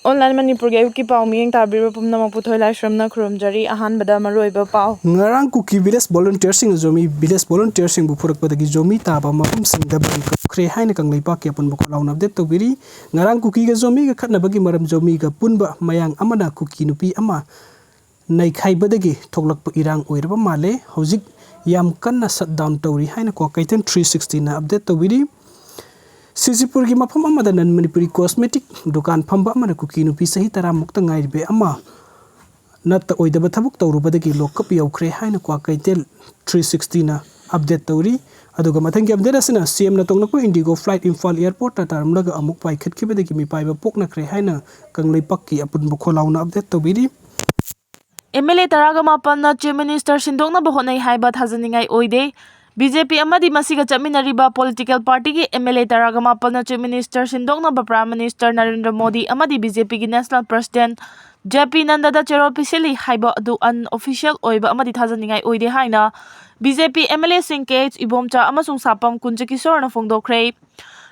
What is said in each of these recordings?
Online Manipur gave Kuki Paumi and Tabri Pumna Putola Shramna Krumjari, Ahan Badama Roiba Pau. Ngarang Kuki village volunteers in Zomi village volunteers in Bupurak Padagi Zomi Taba Mapum Sing the Kre Heinekang Lipaki upon Bokolaun of Deto Biri, Ngarang Kuki Zomi, Katnabagi Maram Zomi, Punba, Mayang Amana Kuki Nupi Ama, Naikai Badagi, Toklak Erang Oiraba Male, Hozik Yam Kana Shutdown Twkhre Kukiland 360 update to Biri. Sisipur ki mafam amada nan Manipuri cosmetic dukan phamba amana kuki nupi sahi tara mukta ngairbe ama natta oidaba thabuk tawrubadagi lokap yaukhre haina Kukiland 360 na update tawri aduga mathangi update asina CM na tongnaku Indigo flight Imphal airport ta taramlaga amuk pai khatkibadagi mi paiba poknakhre haina kanglei pakki apun bokholauna update tawbiri MLA Taraga Mapanna Chief Minister Sindongna Bahonai Haiba Hazaningai Oide BJP Amadi Masiga Chaminariba Political Party ki MLA Taraga Mapanna Chief Minister Sindongna Prime Minister Narendra Modi Amadi BJP ki National President JP Nanda da Chero Pisili Haiba Adu unofficial Oiba Amadi Hazaningai Oide Haina BJP MLA Singh KH Ibomcha Amasung Sapam Kunjaki Sorna Fongdokre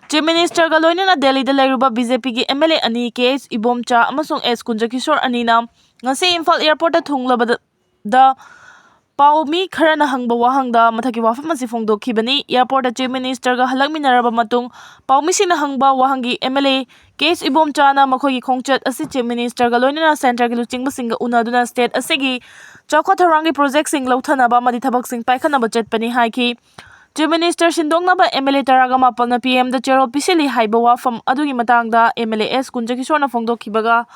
Chief Minister Galoina na Delhi da Lairuba BJP ki MLA Ani KH Ibomcha Amasung S Kunjaki Sor Anina ngasi Imphal airport thunglaba da Paumi Kharana hangba wahangda mathaki wafam asi fongdokhibani airport Chief Minister ga halakminaraba matung Paumi sina hangba wahangi MLA case Ibomchana makhogi khongchat asi Chief Minister ga loinana center gi luchingba singa unaduna state asigi chawkhatharangi project sing lauthanaba madi thabak sing paikhanaba chatpani haiki Chief Minister Sindongnaba MLA Taraga Mapalna PM da Chero Pisili haiba wafam adugi matangda MLA S Kunjaki Sorna fongdokhibaga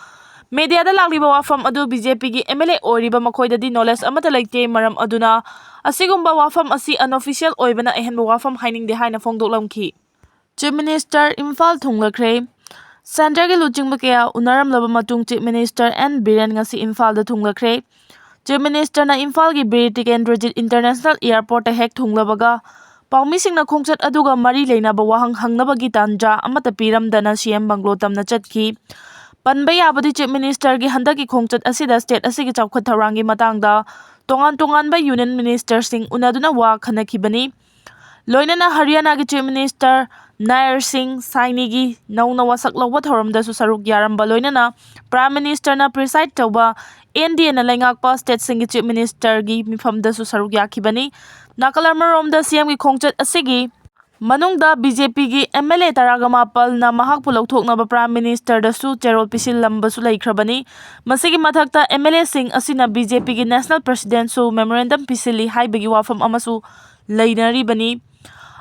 Media da lagliba wafam adu BJP gi MLA oiriba makhoida di knowledge amata laite maram aduna asigumba wafam asi unofficial oibana ehenba wafam haining de haina fongdoklamki Chief Minister Imphal thunglakre Center gi luchingba kaya unaram laba matung Chief Minister N Biren ngasi Imphal da thunglakre Chief Minister na Imphal gi British Kendrojit International Airport hek thunglabaga Paumi singna khongchat aduga mari leinaba wahang hangnabagi tanja amata piramdana CM Banglo tamna chatki Panbay abadi Chief Minister gi handaki khongchat asida state asigi chawkhatharangi matangda tongan ba union minister sing unaduna wa khanakibani loinana Haryana gi Chief Minister Nair Singh Saini gi nauna wasak lawwa thoramda su saruk yaramba loinana Prime Minister na preside tawba NDA na laingakpa state sing gi Chief Minister gi mifamda su saruk yakibani nakalarmaromda CM gi khongchat asigi Manungda BJP gi MLA Taraga Mapal na mahakpu lauthoknaba Prime Minister da su Cherol Pisil lamba su laikhrabani masigi mathakta MLA Singh asina BJP gi National President su memorandum pisili haibagi wafam amasu lainaribani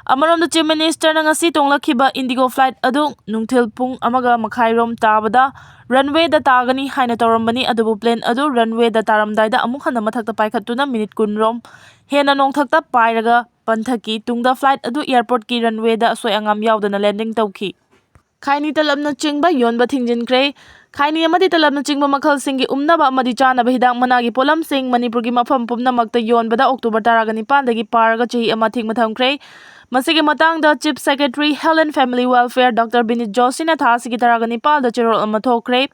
Amaromda Chief Minister na ngasi tonglakhiba Indigo flight adu nungthil pung amaga makhairom tabada runway da tagani haina tawrambani adubu plane adu runway da taramdaida amuk hana mathakta paikhatuna minute kunrom hena nongthakta pairaga Panthaki tungda flight adu airport ki runway da asoi angam yaudana landing tawki Khaini talabna chingba yonba thingjinkhre Khaini amadi talabna chingba makhal singi umnaba amadi chanaba hidang managi polam sing Manipur gi mafam pumnamakta yonbada October 19 dagi paraga chahi ama thingma thamkhre Masigi matangda Chief Secretary Health and Family Welfare Dr. Binit Josina thasigi 19 da Chero ama thokre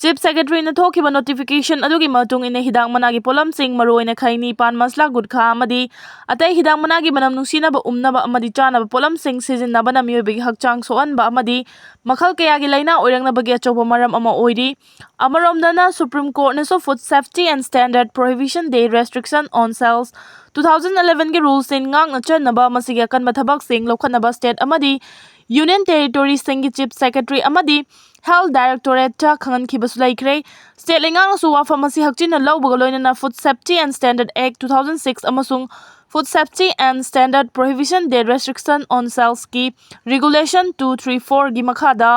Chief Secretary na thokiba notification adugi matung ine hidang managi polam sing maroina khaini pan masla gudkha amadi atai hidang managi manam nungsina ba umnaba amadi chana ba polam sing season na bana miyobigi hakchang soan ba amadi makhal kayagi laina oirangna bagi achoba maram ama oiri amaromdana Supreme Court na so Food Safety and Standard Prohibition Day Restriction on Sales 2011 gi rules in ngang na chanaba masigi kan mathabak sing lokhanaba state amadi Union Territory Singi Chief Secretary amadi Health Directorate ta khangan khibasu laikre state lengang su wa pharmacy hakchin na lawbaga loinana Food Safety and Standard Act 2006 amasung Food Safety and Standard Prohibition Day Restriction on Sales ki Regulation 234 gi makhada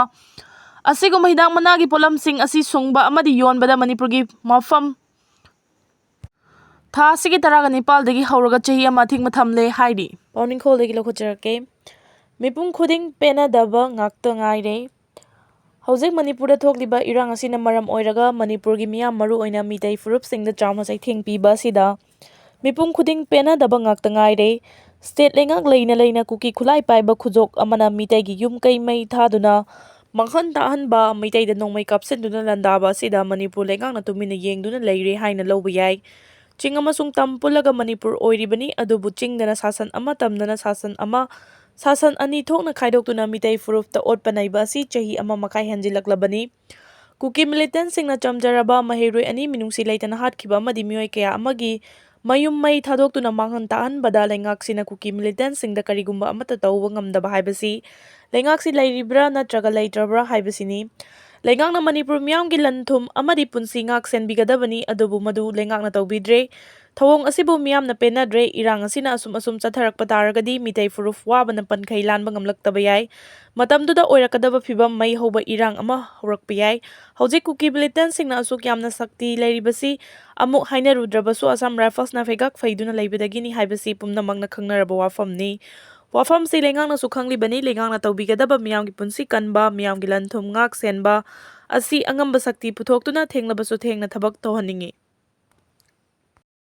asigum hidang managi polam sing asi sungba amadi yonbada Manipur gi mafam tha sigi taraga Nepal dagi hauraga chahi ama thing mathamle haidi pawning khol dagi lokhojarake Mipum khuding pena daba ngakta ngaire Hojik Manipur thokliba irang asina maram oiraga Manipur gi miyam maru oina mitai furup sing da chama sai thing piba sida Mipum khuding pena daba ngakta ngaire state lengak leina kuki khulai paiba khujok amana mitai gi yum kai mai thaduna manghan tahan ba mitai da nongmai kapsen duna landaba sida Manipur lengak na tumina yengduna leire haina lobu yai chingama sung tampulaga Manipur oiribani adubu chingdana sasan ama tamdana sasan ama Sasan ani thokna khaidok tuna mitai furup ta ot panai ba si chahi ama makai hanjilaklabani Kuki militantsingna chamjaraba maheiroi ani minungsi leitana hatkiba amadi mioi kaya amagi mayum mai thadok tuna manghan taan bada lengaksina Kuki militantsingda karigumba amata tauba ngamdaba haibasi lengaksi lairibra natraga laitrabra haibasini lengakna Manipur miyamgi lanthum amadi punsi ngak senbigadabani adubu madu lengakna tawbidre thawong asibu miyamna penadre irang asina asum chatharakpa taragadi mitai furuf wabana pankhai lanba ngamlaktaba yai matamduda oirakadaba phibam mai hoba irang ama horakpa yai hojik Kuki militantsingna asuk yamna sakti lairibasi amuk hainarudrabasu Assam Rifles na fegak faiduna laibadagini haibasi pumnamakna khangnaraba wafamni wafam si lengakna sukhangli bani lengakna tawbigadaba miyamgi punsi kanba miyamgi lanthum ngak senba asi angamba sakti puthoktuna thenglabasu thengna thabak tawhaningi